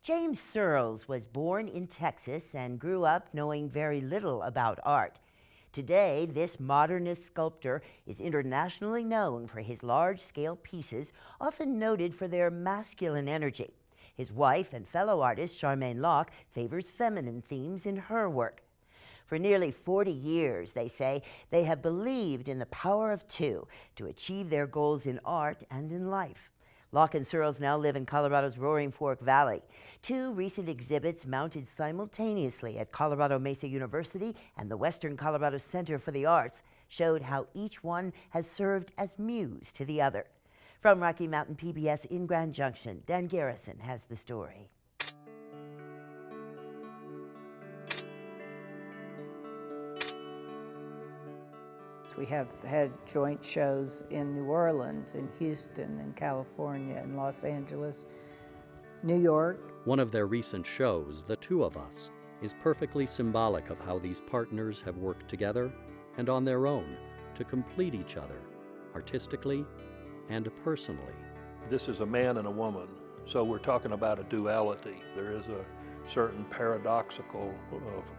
James Surls was born in Texas and grew up knowing very little about art. Today, this modernist sculptor is internationally known for his large-scale pieces, often noted for their masculine energy. His wife and fellow artist, Charmaine Locke, favors feminine themes in her work. For nearly 40 years, they say, they have believed in the power of two to achieve their goals in art and in life. Locke and Surls now live in Colorado's Roaring Fork Valley. Two recent exhibits mounted simultaneously at Colorado Mesa University and the Western Colorado Center for the Arts showed how each one has served as muse to the other. From Rocky Mountain PBS in Grand Junction, Dan Garrison has the story. We have had joint shows in New Orleans, in Houston, in California, in Los Angeles, New York. One of their recent shows, The Two of Us, is perfectly symbolic of how these partners have worked together and on their own to complete each other, artistically and personally. This is a man and a woman, so we're talking about a duality. There is a certain paradoxical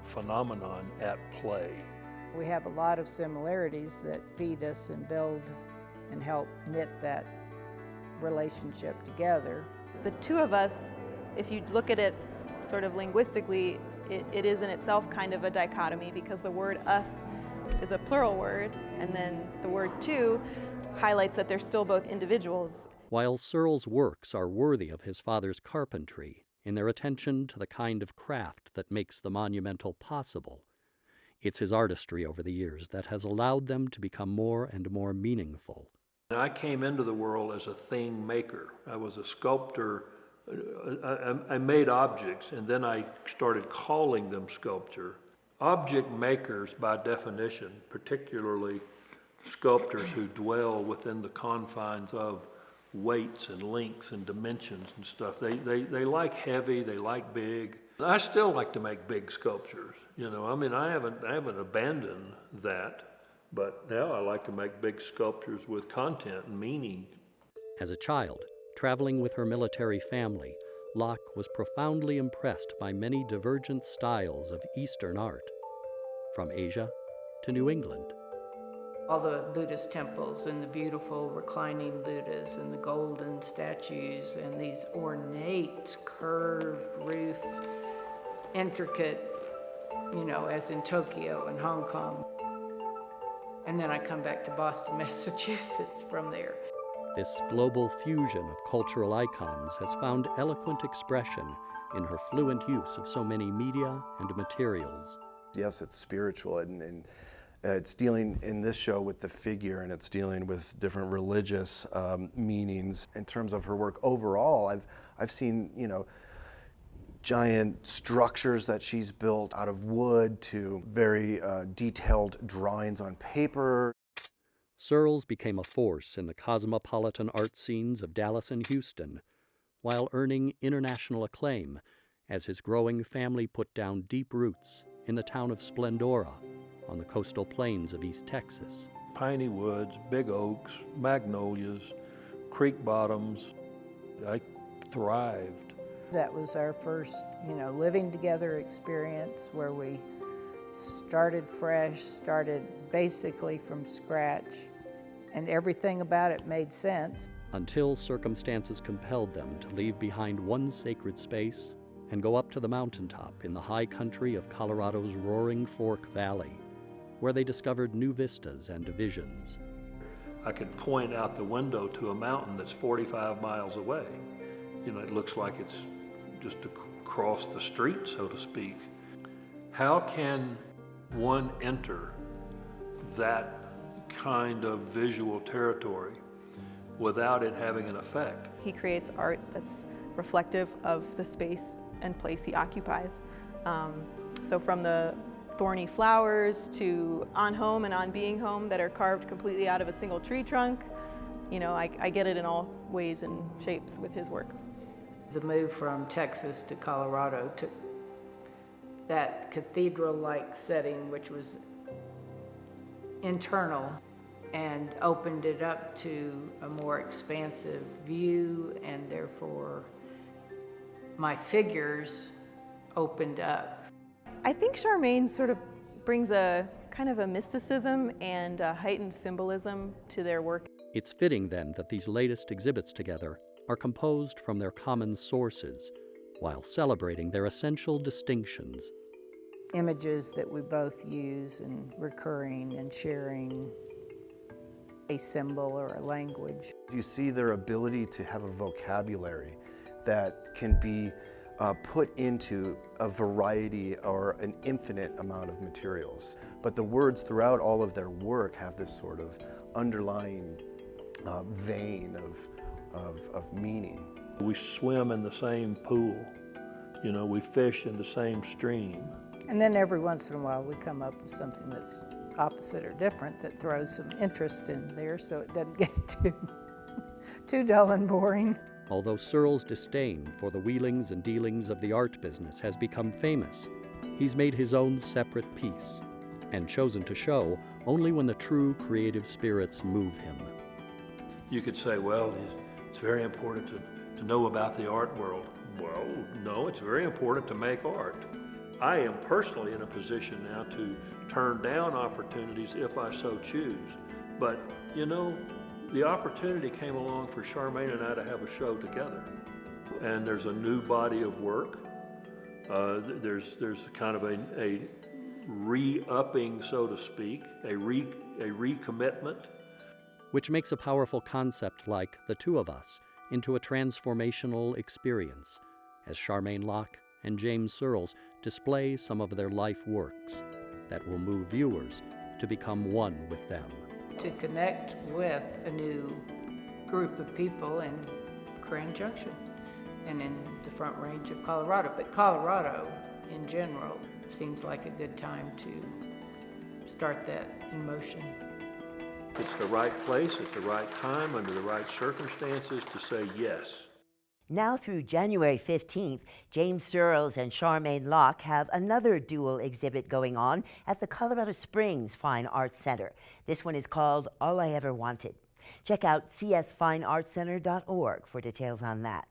phenomenon at play. We have a lot of similarities that feed us and build and help knit that relationship together. The two of us, if you look at it sort of linguistically, it is in itself kind of a dichotomy because the word us is a plural word, and then the word two highlights that they're still both individuals. While Surls' works are worthy of his father's carpentry in their attention to the kind of craft that makes the monumental possible, it's his artistry over the years that has allowed them to become more and more meaningful. I came into the world as a thing maker. I was a sculptor. I made objects, and then I started calling them sculpture. Object makers, by definition, particularly sculptors who dwell within the confines of weights and lengths and dimensions and stuff, they like heavy, they like big. I still like to make big sculptures. You know, I mean, I haven't abandoned that, but now I like to make big sculptures with content and meaning. As a child, traveling with her military family, Locke was profoundly impressed by many divergent styles of Eastern art, from Asia to New England. All the Buddhist temples and the beautiful reclining Buddhas and the golden statues and these ornate curved roof, intricate, you know, as in Tokyo and Hong Kong. And then I come back to Boston, Massachusetts from there. This global fusion of cultural icons has found eloquent expression in her fluent use of so many media and materials. Yes, it's spiritual, and it's dealing in this show with the figure, and it's dealing with different religious meanings. In terms of her work overall, I've seen, you know, giant structures that she's built out of wood to very detailed drawings on paper. Surls became a force in the cosmopolitan art scenes of Dallas and Houston, while earning international acclaim as his growing family put down deep roots in the town of Splendora on the coastal plains of East Texas. Piney woods, big oaks, magnolias, creek bottoms. I thrived. That was our first, you know, living together experience where we started fresh, started basically from scratch, and everything about it made sense. Until circumstances compelled them to leave behind one sacred space and go up to the mountaintop in the high country of Colorado's Roaring Fork Valley, where they discovered new vistas and visions. I could point out the window to a mountain that's 45 miles away. You know, it looks like it's just across the street, so to speak. How can one enter that kind of visual territory without it having an effect? He creates art that's reflective of the space and place he occupies. So from the thorny flowers to On Home and On Being Home that are carved completely out of a single tree trunk, you know, I get it in all ways and shapes with his work. The move from Texas to Colorado took that cathedral-like setting, which was internal, and opened it up to a more expansive view and therefore my figures opened up. I think Charmaine sort of brings a kind of a mysticism and a heightened symbolism to their work. It's fitting, then, that these latest exhibits together are composed from their common sources, while celebrating their essential distinctions. Images that we both use and recurring and sharing a symbol or a language. You see their ability to have a vocabulary that can be put into a variety or an infinite amount of materials. But the words throughout all of their work have this sort of underlying vein of meaning. We swim in the same pool. You know, we fish in the same stream. And then every once in a while we come up with something that's opposite or different that throws some interest in there so it doesn't get too dull and boring. Although Surls' disdain for the wheelings and dealings of the art business has become famous, he's made his own separate piece, and chosen to show only when the true creative spirits move him. You could say, well, it's very important to know about the art world. Well, no, it's very important to make art. I am personally in a position now to turn down opportunities if I so choose. But, you know, the opportunity came along for Charmaine and I to have a show together. And there's a new body of work. There's kind of a re-upping, so to speak, a recommitment. Which makes a powerful concept like The Two of Us into a transformational experience, as Charmaine Locke and James Surls display some of their life works that will move viewers to become one with them. To connect with a new group of people in Grand Junction and in the Front Range of Colorado. But Colorado, in general, seems like a good time to start that in motion. It's the right place at the right time under the right circumstances to say yes. Now through January 15th, James Surls and Charmaine Locke have another dual exhibit going on at the Colorado Springs Fine Arts Center. This one is called All I Ever Wanted. Check out csfineartscenter.org for details on that.